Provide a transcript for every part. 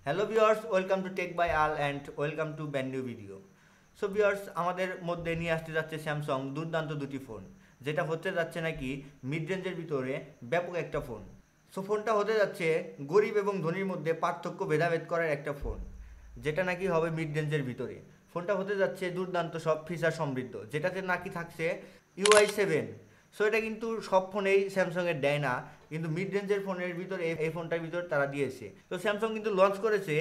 Hello viewers, welcome to tech by Al and welcome to brand new video. So viewers, আমাদের মধ্যে নিয়ে আসতে যাচ্ছে স্যামসাং দুর্দান্ত দুটি ফোন, যেটা হতে যাচ্ছে নাকি মিড রেঞ্জের ভিতরে ব্যাপক একটা ফোন। সো ফোনটা হতে যাচ্ছে গরিব এবং ধনীর মধ্যে পার্থক্য ভেদাভেদ করার একটা ফোন, যেটা নাকি হবে মিড রেঞ্জের ভিতরে। ফোনটা হতে যাচ্ছে দুর্দান্ত সব ফিচার সমৃদ্ধ, যেটাতে নাকি থাকছে UI7। সো এটা কিন্তু সব ফোনেই স্যামসাংয়ের দেয় না, কিন্তু মিড রেঞ্জের ফোনের ভিতরে এই ফোনটার ভিতর তারা দিয়েছে। তো স্যামসাং কিন্তু লঞ্চ করেছে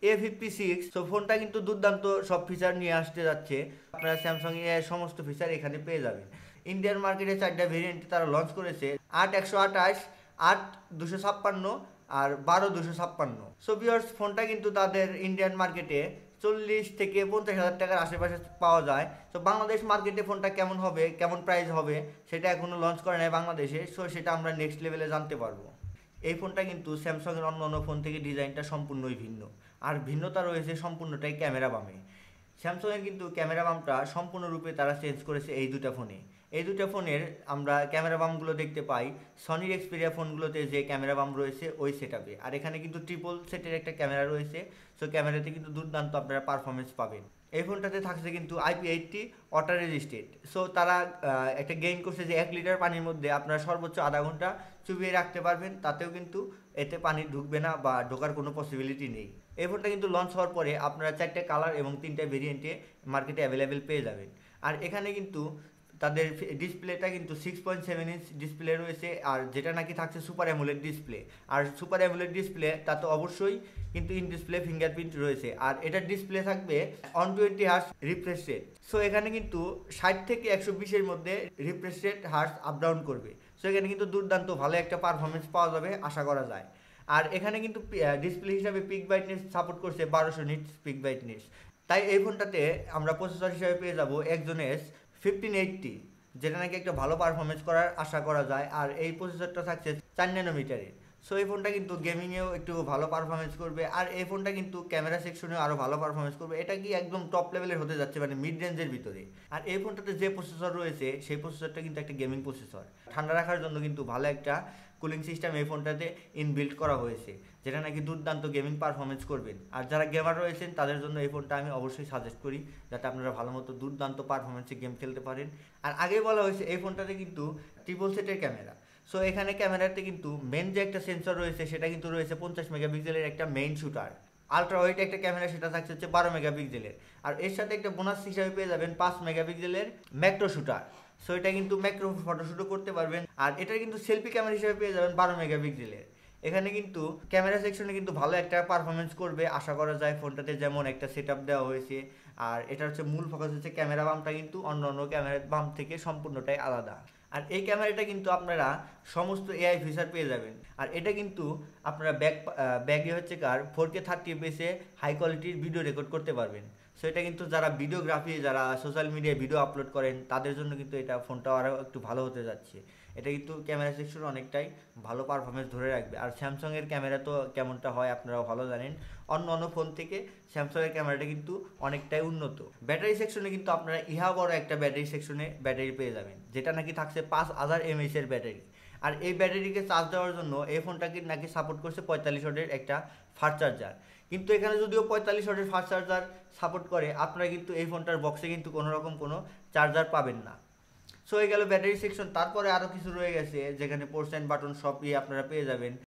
A56। তো ফোনটা কিন্তু দুর্দান্ত সব ফিচার নিয়ে আসতে যাচ্ছে। আপনারা স্যামসাং এর সমস্ত ফিচার এখানে পেয়ে যাবেন। ইন্ডিয়ান মার্কেটে 4টা ভেরিয়েন্ট তারা লঞ্চ করেছে, 8/128, 8/256 আর 12/256। সো ভিউয়ার্স, ফোনটা কিন্তু তাদের ইন্ডিয়ান মার্কেটে 40 থেকে 50,000 টাকার আশেপাশে পাওয়া যায়। তো বাংলাদেশ মার্কেটে ফোনটা কেমন হবে, কেমন প্রাইস হবে, সেটা এখনও লঞ্চ করে নাই বাংলাদেশে। সো সেটা আমরা নেক্সট লেভেলে জানতে পারবো। এই ফোনটা কিন্তু স্যামসাংয়ের অন্য অন্য ফোন থেকে ডিজাইনটা সম্পূর্ণই ভিন্ন, আর ভিন্নতা রয়েছে সম্পূর্ণটাই ক্যামেরা বামে। স্যামসাংয়ের কিন্তু ক্যামেরা বামটা সম্পূর্ণরূপে তারা চেঞ্জ করেছে এই দুটা ফোনে। এই দুটা ফোনের আমরা ক্যামেরা বামগুলো দেখতে পাই সনির এক্সপেরিয়া ফোনগুলোতে যে ক্যামেরা বাম রয়েছে ওই সেটআপে, আর এখানে কিন্তু ট্রিপল সেটের একটা ক্যামেরা রয়েছে। সো ক্যামেরাতে কিন্তু দুর্দান্ত আপনারা পারফরমেন্স পাবেন। এই ফোনটাতে থাকছে কিন্তু IP80 ওয়াটার রেজিস্টেড। সো তারা একটা গেইন করছে যে 1 লিটার পানির মধ্যে আপনারা সর্বোচ্চ আধা ঘন্টা চুবিয়ে রাখতে পারবেন, তাতেও কিন্তু এতে পানি ঢুকবে না বা ঢোকার কোনো পসিবিলিটি নেই। এই ফোনটা কিন্তু লঞ্চ হওয়ার পরে আপনারা 4টে কালার এবং 3টে ভেরিয়েন্টে মার্কেটে অ্যাভেলেবেল পেয়ে যাবেন। আর এখানে কিন্তু তাদের ডিসপ্লেটা কিন্তু 6.7 ইঞ্চ ডিসপ্লে রয়েছে, আর যেটা নাকি থাকছে সুপার অ্যামোলেড ডিসপ্লে। আর সুপার অ্যামোলেড ডিসপ্লে তাতে অবশ্যই কিন্তু ইন ডিসপ্লে ফিঙ্গারপ্রিন্ট রয়েছে, আর এটার ডিসপ্লে থাকবে 120 হার্টজ রিফ্রেশ রেট। সো এখানে কিন্তু 60 থেকে 120-এর মধ্যে refresh rate hertz up down করবে। সো এখানে কিন্তু দুর্দান্ত ভালো একটা পারফরমেন্স পাওয়া যাবে আশা করা যায়। আর এখানে কিন্তু ডিসপ্লে হিসাবে পিক ব্রাইটনেস সাপোর্ট করছে 1200 নিটস পিক ব্রাইটনেস। তাই এই ফোনটাতে আমরা প্রসেসর হিসাবে পেয়ে যাব Exynos 1580, যেটা নাকি একটা ভালো পারফরমেন্স করার আশা করা যায়। আর এই প্রসেসরটা থাকছে 4 ন্যানোমিটারের। সো এই ফোনটা কিন্তু গেমিংয়েও একটু ভালো পারফরমেন্স করবে, আর এই ফোনটা কিন্তু ক্যামেরা সেকশনেও আরও ভালো পারফরমেন্স করবে। এটা কি একদম টপ লেভেলের হতে যাচ্ছে, মানে মিড রেঞ্জের ভিতরে। আর এই ফোনটাতে যে প্রসেসর রয়েছে সেই প্রসেসরটা কিন্তু একটা গেমিং প্রসেসর। ঠান্ডা রাখার জন্য কিন্তু ভালো একটা কুলিং সিস্টেম এই ফোনটাতে ইনবিল্ট করা হয়েছে, যেটা নাকি দুর্দান্ত গেমিং পারফরমেন্স করবেন। আর যারা গেমার রয়েছেন তাদের জন্য এই ফোনটা আমি অবশ্যই সাজেস্ট করি, যাতে আপনারা ভালো মতো দুর্দান্ত পারফরমেন্সে গেম খেলতে পারেন। আর আগেই বলা হয়েছে এই ফোনটাতে কিন্তু ট্রিপল সেটের ক্যামেরা। সো এখানে ক্যামেরাতে কিন্তু মেন যে একটা সেন্সর রয়েছে সেটা কিন্তু রয়েছে 50 মেগাপিক্সেলের একটা মেইন শুটার। আলট্রা ওয়াইড একটা ক্যামেরা, সেটা থাকছে হচ্ছে 12 মেগাপিক্সেলের। আর এর সাথে একটা বোনাস হিসাবে পেয়ে যাবেন 5 মেগাপিক্সেলের ম্যাক্রো শুটার। সো এটা কিন্তু ম্যাক্রো ফটোশ্যুটও করতে পারবেন। আর এটা কিন্তু সেলফি ক্যামেরা হিসেবে পেয়ে যাবেন 12 মেগাপিক্সেলের। এখানে কিন্তু ক্যামেরা সেকশনে কিন্তু ভালো একটা পারফরমেন্স করবে আশা করা যায় ফোনটাতে, যেমন একটা সেটআপ দেওয়া হয়েছে। আর এটা হচ্ছে মূল ফোকাস হচ্ছে ক্যামেরা বামটা কিন্তু অন্য অন্য ক্যামেরার বাম থেকে সম্পূর্ণটাই আলাদা। আর এই ক্যামেরাটা কিন্তু আপনারা সমস্ত AI ফিচার পেয়ে যাবেন। আর এটা কিন্তু আপনারা ব্যাগে হচ্ছে কার 4K 30 fps হাই কোয়ালিটির ভিডিও রেকর্ড করতে পারবেন। সো এটা কিন্তু যারা ভিডিওগ্রাফি, যারা সোশ্যাল মিডিয়ায় ভিডিও আপলোড করেন তাদের জন্য কিন্তু এটা ফোনটা আরও একটু ভালো হতে যাচ্ছে। এটা কিন্তু ক্যামেরা সেকশনে অনেকটাই ভালো পারফরমেন্স ধরে রাখবে। আর স্যামসাংয়ের ক্যামেরা তো কেমনটা হয় আপনারাও ভালো জানেন, অন্য অন্য ফোন থেকে স্যামসাংয়ের ক্যামেরাটা কিন্তু অনেকটাই উন্নত। ব্যাটারি সেকশনে কিন্তু আপনারা ইহা বড় একটা ব্যাটারি সেকশনে ব্যাটারি পেয়ে যাবেন, যেটা নাকি থাকছে 5000 mAh এর ব্যাটারি। আর এই ব্যাটারিকে চার্জ দেওয়ার জন্য এই ফোনটাকে নাকি সাপোর্ট করছে 45 ওয়াটের একটা ফাস্ট চার্জার। কিন্তু এখানে যদিও 45 ওয়াটের ফাস্ট চার্জার সাপোর্ট করে, আপনারা কিন্তু এই ফোনটার বক্সে কিন্তু কোনো রকম কোনো চার্জার পাবেন না। সো এই গেল ব্যাটারি সেকশন। তারপরে আরও কিছু রয়ে গেছে, যেখানে পোর্টস অ্যান্ড বাটন সব আপনারা পেয়ে যাবেন।